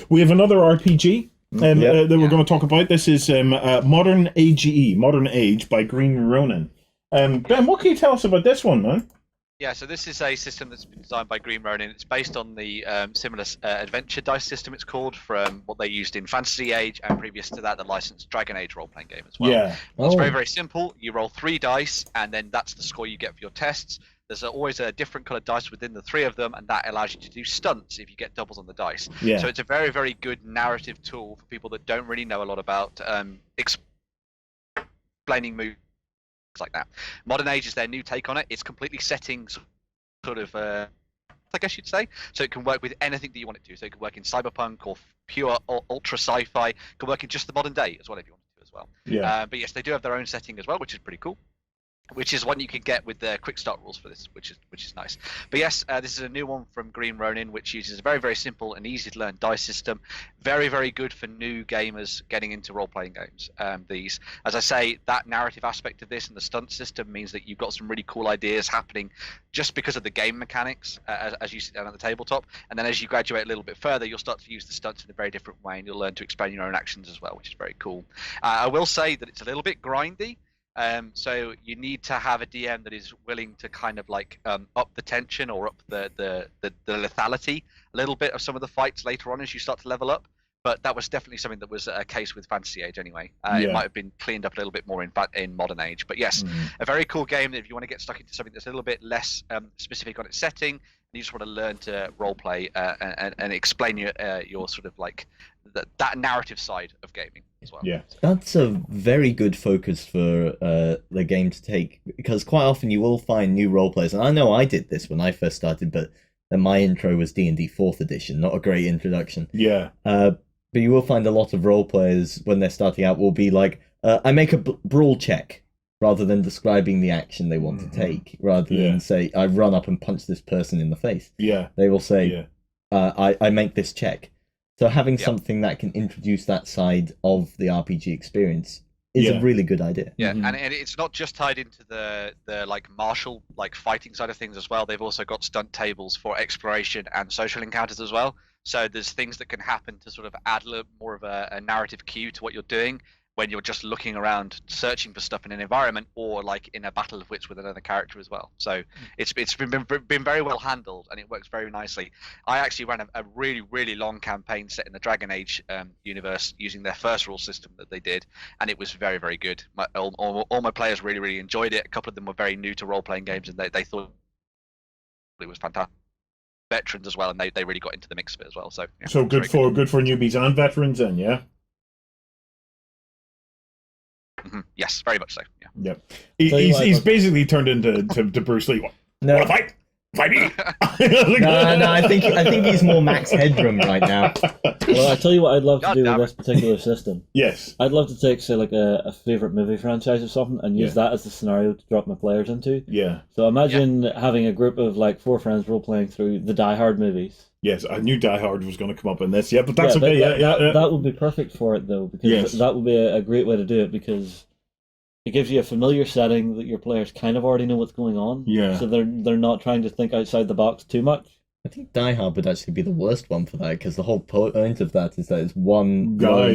We have another RPG that we're going to talk about. This is Modern AGE, Modern Age by Green Ronin. Ben, what can you tell us about this one, man? Yeah, so this is a system that's been designed by Green Ronin. It's based on the similar adventure dice system, it's called, from what they used in Fantasy Age, and previous to that, the licensed Dragon Age role-playing game as well. Yeah. It's very, very simple. You roll 3 dice, and then that's the score you get for your tests. There's always a different colored dice within the 3 of them, and that allows you to do stunts if you get doubles on the dice. Yeah. So it's a very, very good narrative tool for people that don't really know a lot about explaining moves like that. Modern Age is their new take on it. It's completely setting sort of I guess you'd say, so it can work with anything that you want it to. So it can work in cyberpunk or pure ultra sci-fi. It can work in just the modern day as well if you want it to as well. Yeah. But yes, they do have their own setting as well, which is pretty cool. Which is one you can get with the quick start rules for this, which is nice. But yes, this is a new one from Green Ronin, which uses a very, very simple and easy to learn dice system. Very, very good for new gamers getting into role-playing games. These, as I say, that narrative aspect of this and the stunt system means that you've got some really cool ideas happening just because of the game mechanics as you sit down at the tabletop. And then as you graduate a little bit further, you'll start to use the stunts in a very different way, and you'll learn to explain your own actions as well, which is very cool. I will say that it's a little bit grindy. So you need to have a DM that is willing to kind of like up the tension or up the lethality a little bit of some of the fights later on as you start to level up. But that was definitely something that was a case with Fantasy Age anyway. It might have been cleaned up a little bit more in Modern Age. But yes, a very cool game if you want to get stuck into something that's a little bit less specific on its setting. You just want to learn to roleplay and explain your sort of like that narrative side of gaming as well. Yeah, that's a very good focus for the game to take, because quite often you will find new role players, and I know I did this when I first started, but then my intro was D&D 4th edition, not a great introduction. Yeah. But you will find a lot of role players when they're starting out will be like, I make a brawl check, rather than describing the action they want to take, rather than say, I run up and punch this person in the face. Yeah. They will say, I make this check. So having something that can introduce that side of the RPG experience is a really good idea. Yeah, and it's not just tied into the like martial like fighting side of things as well. They've also got stunt tables for exploration and social encounters as well. So there's things that can happen to sort of add a little more of a narrative cue to what you're doing when you're just looking around searching for stuff in an environment, or like in a battle of wits with another character as well. So it's been very well handled, and it works very nicely. I actually ran a really, really long campaign set in the Dragon Age universe using their first rule system that they did, and it was very, very good. All my players really, really enjoyed it. A couple of them were very new to role-playing games, and they thought it was fantastic. Veterans as well, and they really got into the mix of it as well. So so good for newbies and veterans then, yeah. Yes, very much so. Yeah. He's basically turned into Bruce Lee. No. Wanna fight? Fight me! No, I think he's more Max Headroom right now. Well, I tell you what I'd love to do with this particular system. Yes. I'd love to take, say, like a favorite movie franchise or something, and use that as the scenario to drop my players into. Yeah. So imagine having a group of like 4 friends role playing through the Die Hard movies. Yes, I knew Die Hard was going to come up in this. Yeah, but that's okay. That would be perfect for it though, because that would be a great way to do it, because it gives you a familiar setting that your players kind of already know what's going on. Yeah. So they're not trying to think outside the box too much. I think Die Hard would actually be the worst one for that, because the whole point of that is that it's one guy.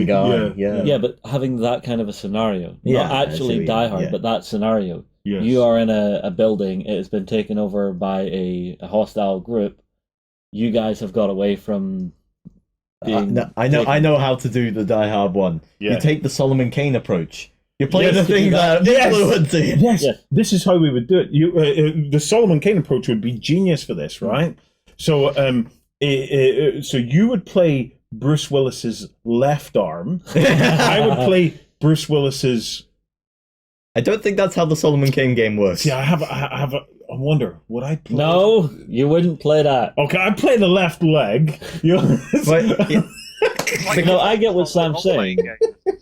Yeah, but having that kind of a scenario, not actually Die Hard, but that scenario. Yes. You are in a building, it has been taken over by a hostile group. You guys have got away from being I know how to do the Die Hard one. Yeah. You take the Solomon Kane approach. You're playing the thing that influence it. Yes, this is how we would do it. The Solomon Kane approach would be genius for this, right? So, so you would play Bruce Willis's left arm. I would play Bruce Willis's. I don't think that's how the Solomon Kane game works. Yeah, I wonder, would I play? No, you wouldn't play that. Okay, I play the left leg. You know? No, I get what Sam's saying.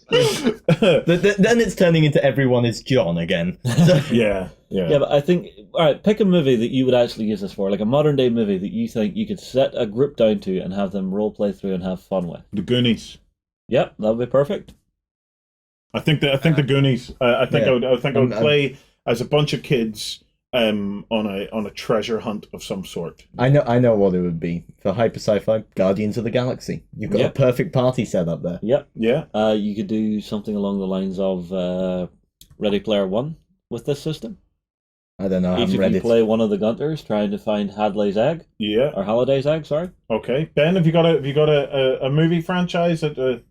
Then it's turning into everyone is John again. Yeah, but I think, alright, pick a movie that you would actually use this for, like a modern day movie that you think you could set a group down to and have them role play through and have fun with. The Goonies. Yep, that would be perfect. I think the Goonies. I think I would play as a bunch of kids on a treasure hunt of some sort. I know what it would be for hyper sci-fi. Guardians of the Galaxy. You've got a perfect party set up there. Yep. Yeah. You could do something along the lines of Ready Player One with this system. I don't know. I Each haven't of read you it. play one of the Gunters trying to find Hadley's egg Yeah. or Halliday's egg. Sorry. Okay, Ben, have you got a movie franchise that?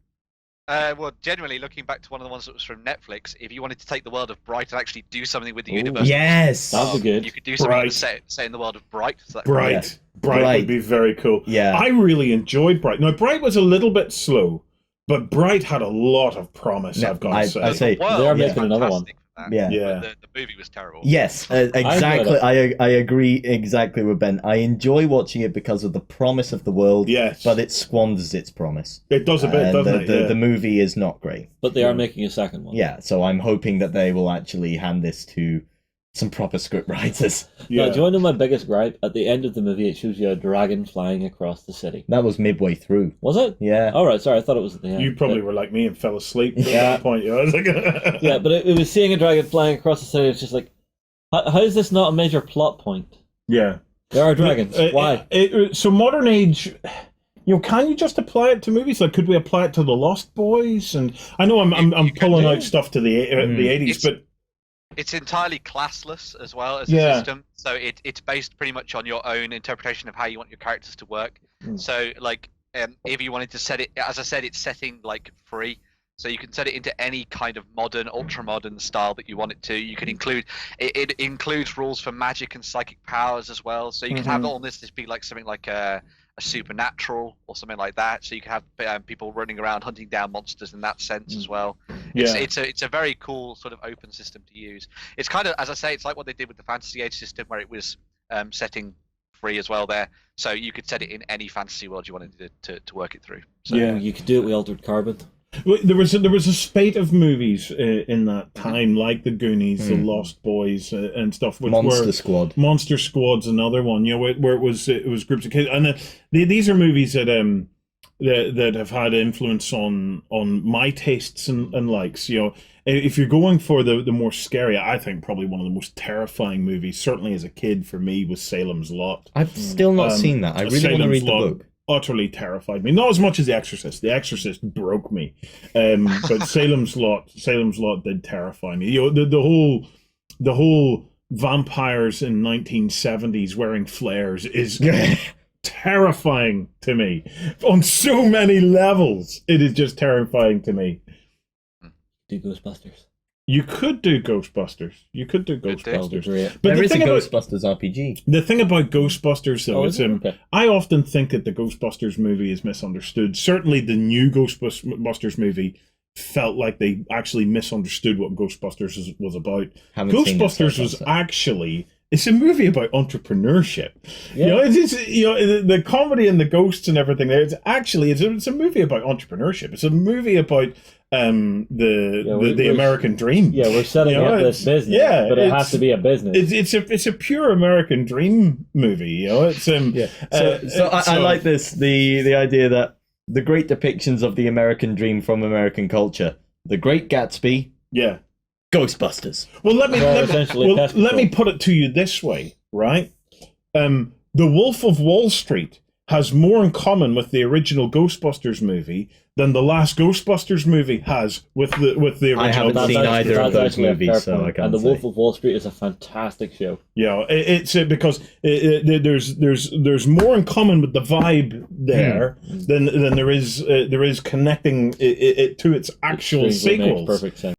Well, genuinely, looking back to one of the ones that was from Netflix, if you wanted to take the world of Bright and actually do something with the universe, Yes. That'd be good. you could do something Bright. set in the world of Bright. So that Bright. Bright Bright. would be very cool. Yeah. I really enjoyed Bright. Now, Bright was a little bit slow, but Bright had a lot of promise, No, I've got to say. I say- Well, They are it's making another one. fantastic for that, Yeah. Yeah. but the movie was terrible. Yes, exactly. I agree exactly with Ben. I enjoy watching it because of the promise of the world, Yes. but it squanders its promise. It does a bit, And doesn't it? Yeah. The movie is not great. But they are making a second one. Yeah, so I'm hoping that they will actually hand this to some proper script writers. Yeah. Now, do you want to know my biggest gripe? At the end of the movie, it shows you a dragon flying across the city. That was midway through. Was it? Yeah. All right. Sorry, I thought it was at the end. You probably But- were like me and fell asleep at Yeah. that point. I was like, Yeah, but it was seeing a dragon flying across the city. It's just like, how is this not a major plot point? yeah. There are dragons. Why? So modern age, can you just apply it to movies? Like, could we apply it to the Lost Boys? And I know I'm You can pulling do. out stuff to the 80s, It's- but It's entirely classless as well as Yeah. a system, so it's based pretty much on your own interpretation of how you want your characters to work. Mm. So, like, if you wanted to set it, as I said, it's setting like free, so you can set it into any kind of modern, ultra-modern style that you want it to. You can include it includes rules for magic and psychic powers as well. So you can have all this be like something like a supernatural or something like that. So you can have people running around hunting down monsters in that sense as well. yeah. It's a very cool sort of open system to use. It's kind of, as I say, it's like what they did with the Fantasy Age system, where it was setting free as well there. So you could set it in any fantasy world you wanted to work it through. So, Yeah. You could do it with Altered Carbon. Well, there was a spate of movies in that time, like the Goonies, the Lost Boys, and stuff. Which Monster were, Squad. Monster Squad's another one. Where it was groups of kids, and these are movies that that have had influence on my tastes and likes. If you're going for the more scary, I think probably one of the most terrifying movies, certainly as a kid for me, was Salem's Lot. I've still not seen that. I really want to Salem's read the Lot book. Utterly terrified me. Not as much as The Exorcist. The Exorcist broke me, but Salem's Lot did terrify me. The whole vampires in 1970s wearing flares is terrifying to me on so many levels. It is just terrifying to me. Do Ghostbusters. You could do Ghostbusters. Could do. Ghostbusters. Great. But There the is a thing about Ghostbusters RPG. the thing about Ghostbusters, though, Oh, is is it? Okay. I often think that the Ghostbusters movie is misunderstood. Certainly, the new Ghostbusters movie felt like they actually misunderstood what Ghostbusters was about. Haven't seen it, so Ghostbusters I was can't say. actually. It's a movie about entrepreneurship. Yeah. The comedy and the ghosts and everything there. It's a movie about entrepreneurship. It's a movie about the American dream. Yeah, we're setting up this business, but it has to be a business. It's a pure American dream movie. It's I like this the idea that the great depictions of the American dream from American culture, The Great Gatsby, yeah. Ghostbusters. Well, let essentially Pest me Control. put it to you this way, right? The Wolf of Wall Street has more in common with the original Ghostbusters movie than the last Ghostbusters movie has with the original. I haven't Ghostbusters. seen either of That's those actually a fair movies, so point. I can't And The say. Wolf of Wall Street is a fantastic show. Yeah, it's because there's more in common with the vibe there than there is connecting it to its actual Strangely makes sequels. perfect sense.